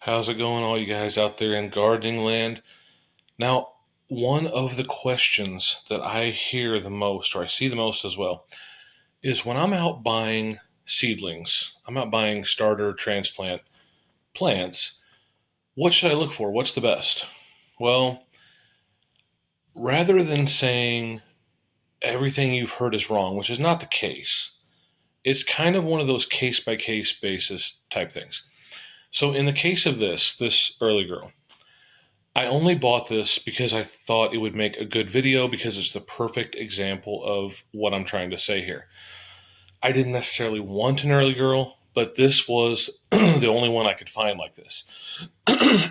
How's it going, all you guys out there in gardening land? Now, one of the questions that I hear the most, or I see the most as well, is when I'm out buying seedlings, I'm out buying starter transplant plants, what should I look for? What's the best? Well, rather than saying everything you've heard is wrong, which is not the case, it's kind of one of those case by case basis type things. So, in the case of this early girl, I only bought this because I thought it would make a good video because it's the perfect example of what I'm trying to say here. I didn't necessarily want an early girl, but this was the only one I could find like this.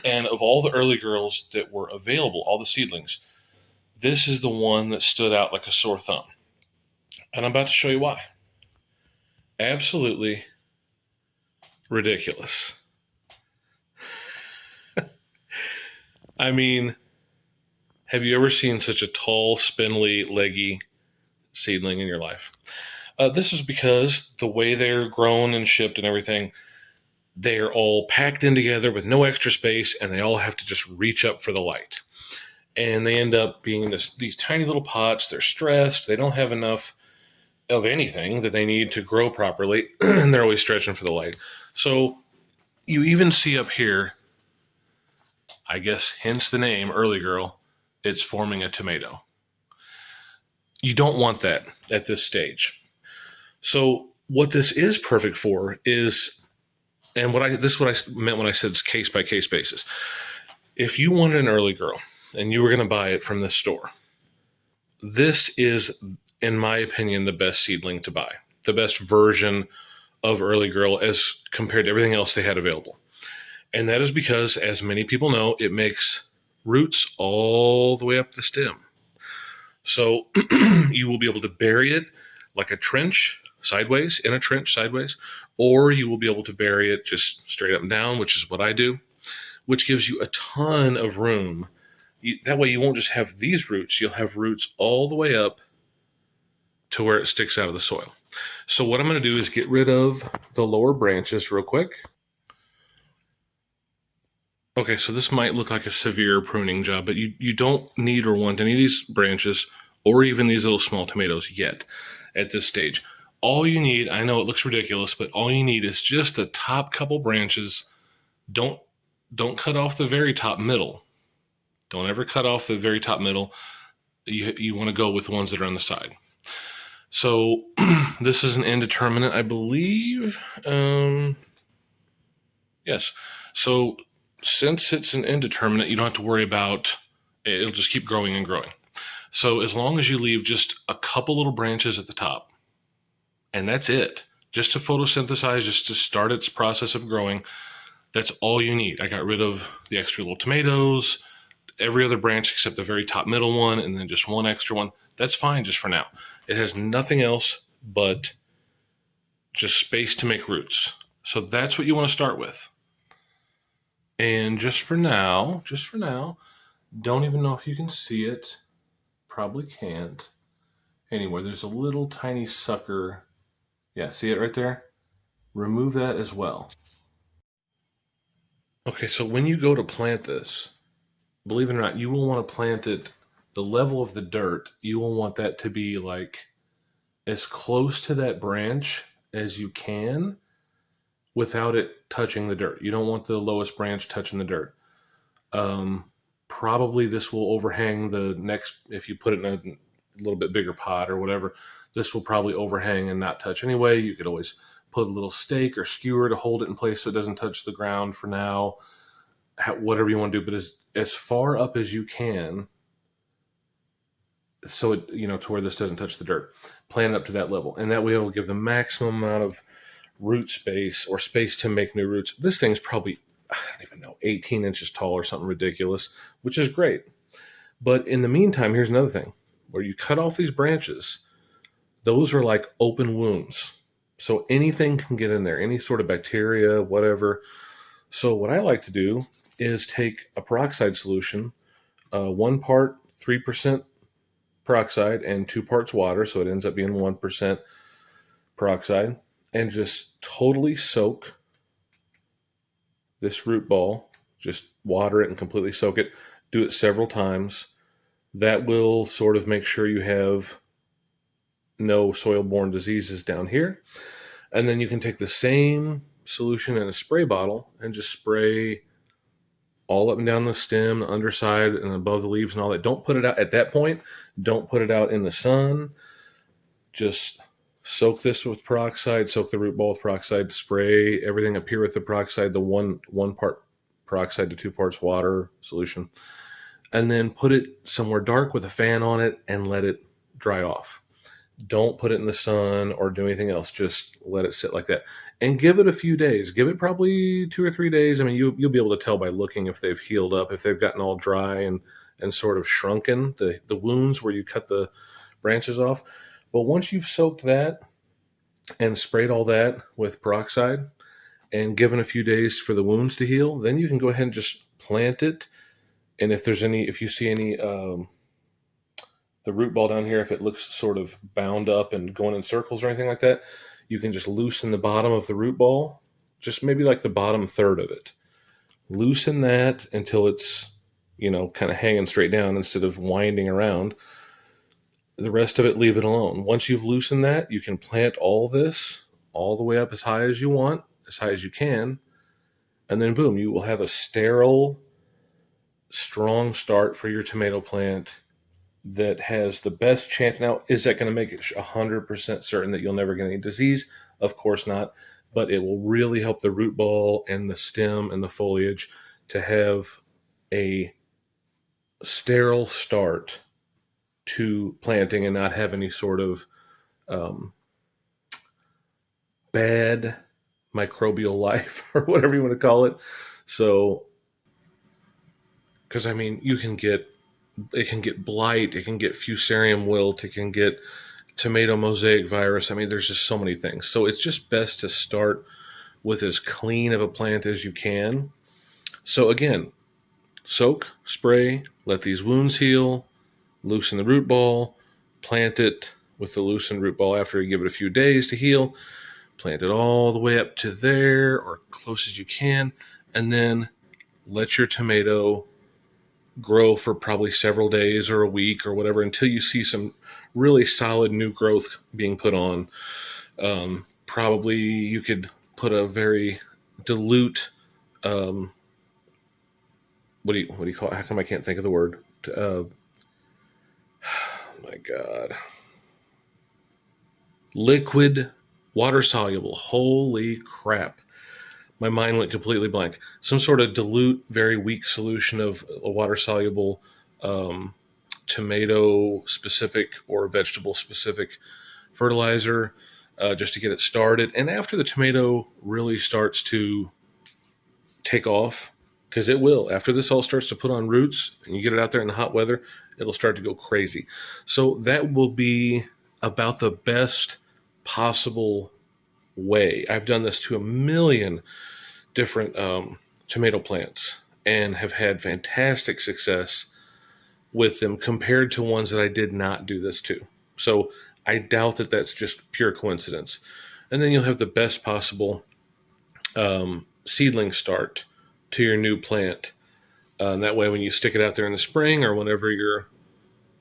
And of all the early girls that were available, all the seedlings, this is the one that stood out like a sore thumb. And I'm about to show you why. Absolutely ridiculous. I mean, have you ever seen such a tall, spindly, leggy seedling in your life? This is because the way they're grown and shipped and everything, they're all packed in together with no extra space, and they all have to just reach up for the light. And they end up being these tiny little pots. They're stressed. They don't have enough of anything that they need to grow properly, and they're always stretching for the light. So you even see up here, I guess, hence the name, early girl, it's forming a tomato. You don't want that at this stage. So what this is perfect for is, and this is what I meant when I said it's case by case basis. If you wanted an early girl and you were going to buy it from this store, this is, in my opinion, the best seedling to buy, the best version of early girl as compared to everything else they had available. And that is because, as many people know, it makes roots all the way up the stem. So you will be able to bury it like a trench sideways, in a trench sideways, or you will be able to bury it just straight up and down, which is what I do, which gives you a ton of room. That way you won't just have these roots, you'll have roots all the way up to where it sticks out of the soil. So what I'm going to do is get rid of the lower branches real quick. Okay, so this might look like a severe pruning job, but you don't need or want any of these branches or even these little small tomatoes yet at this stage. All you need, I know it looks ridiculous, but all you need is just the top couple branches. Don't cut off the very top middle. Don't ever cut off the very top middle. You want to go with the ones that are on the side. So this is an indeterminate, I believe. Yes. So since it's an indeterminate, you don't have to worry about it. It'll just keep growing and growing. So as long as you leave just a couple little branches at the top, and that's it, just to photosynthesize, just to start its process of growing, that's all you need. I got rid of the extra little tomatoes, every other branch except the very top middle one, and then just one extra one. That's fine just for now. It has nothing else but just space to make roots. So that's what you want to start with. And just for now, don't even know if you can see it. Probably can't. Anyway, there's a little tiny sucker. Yeah, see it right there? Remove that as well. Okay, so when you go to plant this, believe it or not, you will want to plant it, the level of the dirt, you will want that to be like as close to that branch as you can without it touching the dirt. You don't want the lowest branch touching the dirt. Probably this will overhang the next, if you put it in a little bit bigger pot or whatever, this will probably overhang and not touch anyway. You could always put a little stake or skewer to hold it in place so it doesn't touch the ground for now, whatever you want to do. But as far up as you can, so it, to where this doesn't touch the dirt, plant it up to that level. And that way it will give the maximum amount of root space or space to make new roots. This thing's probably, I don't even know, 18 inches tall or something ridiculous, which is great. But in the meantime, here's another thing. Where you cut off these branches, those are like open wounds. So anything can get in there, any sort of bacteria, whatever. So what I like to do is take a peroxide solution, 1 part 3% peroxide and 2 parts water, so it ends up being 1% peroxide, and just totally soak this root ball, just water it and completely soak it. Do it several times. That will sort of make sure you have no soil-borne diseases down here. And then you can take the same solution in a spray bottle and just spray all up and down the stem, the underside, and above the leaves and all that. Don't put it out at that point. Don't put it out in the sun. Just soak this with peroxide, soak the root ball with peroxide, spray everything up here with the peroxide, the one part peroxide to 2 parts water solution, and then put it somewhere dark with a fan on it and let it dry off. Don't put it in the sun or do anything else. Just let it sit like that and give it a few days. Give it probably 2 or 3 days. I mean, you'll be able to tell by looking if they've healed up, if they've gotten all dry and sort of shrunken, the wounds where you cut the branches off. But once you've soaked that and sprayed all that with peroxide and given a few days for the wounds to heal, then you can go ahead and just plant it. And if you see any, the root ball down here, if it looks sort of bound up and going in circles or anything like that, you can just loosen the bottom of the root ball, just maybe like the bottom third of it. Loosen that until it's, kind of hanging straight down instead of winding around. The rest of it, leave it alone. Once you've loosened that, you can plant all this all the way up as high as you want, as high as you can, and then boom, you will have a sterile, strong start for your tomato plant that has the best chance. Now, is that going to make it 100% certain that you'll never get any disease? Of course not, but it will really help the root ball and the stem and the foliage to have a sterile start to planting and not have any sort of bad microbial life or whatever you want to call it. So, because I mean, it can get blight, it can get fusarium wilt, it can get tomato mosaic virus. I mean, there's just so many things. So it's just best to start with as clean of a plant as you can. So again, soak, spray, let these wounds heal, loosen the root ball, plant it with the loosened root ball after you give it a few days to heal, plant it all the way up to there or close as you can, and then let your tomato grow for probably several days or a week or whatever until you see some really solid new growth being put on. Probably you could put a very dilute, what do you call it? How come I can't think of the word? My God. Liquid, water soluble. Holy crap. My mind went completely blank. Some sort of dilute, very weak solution of a water soluble tomato specific or vegetable specific fertilizer just to get it started. And after the tomato really starts to take off, because it will, after this all starts to put on roots and you get it out there in the hot weather, it'll start to go crazy. So that will be about the best possible way. I've done this to a million different tomato plants and have had fantastic success with them compared to ones that I did not do this to. So I doubt that that's just pure coincidence. And then you'll have the best possible seedling start to your new plant. And that way, when you stick it out there in the spring or whenever your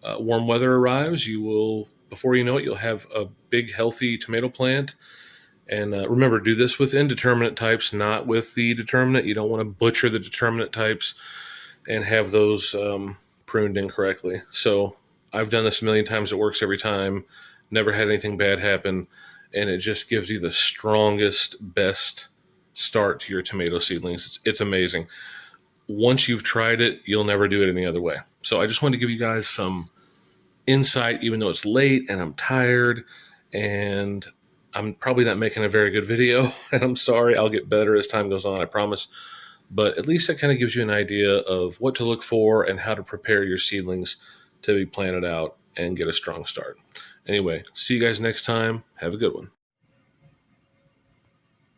warm weather arrives, you will, before you know it, you'll have a big, healthy tomato plant. And remember, do this with indeterminate types, not with the determinate. You don't want to butcher the determinate types and have those pruned incorrectly. So I've done this a million times. It works every time. Never had anything bad happen. And it just gives you the strongest, best start to your tomato seedlings. It's amazing. Once you've tried it, you'll never do it any other way. So I just wanted to give you guys some insight, even though it's late and I'm tired and I'm probably not making a very good video, and I'm sorry. I'll get better as time goes on, I promise. But at least that kind of gives you an idea of what to look for and how to prepare your seedlings to be planted out and get a strong start. Anyway, see you guys next time. Have a good one.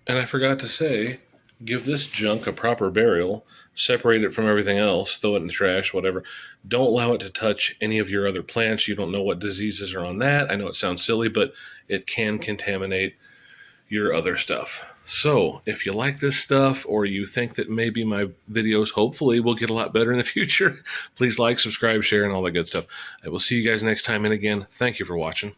And I forgot to say, give this junk a proper burial, separate it from everything else, throw it in the trash, whatever. Don't allow it to touch any of your other plants. You don't know what diseases are on that. I know it sounds silly, but it can contaminate your other stuff. So, if you like this stuff or you think that maybe my videos hopefully will get a lot better in the future, please like, subscribe, share, and all that good stuff. I will see you guys next time. And again, thank you for watching.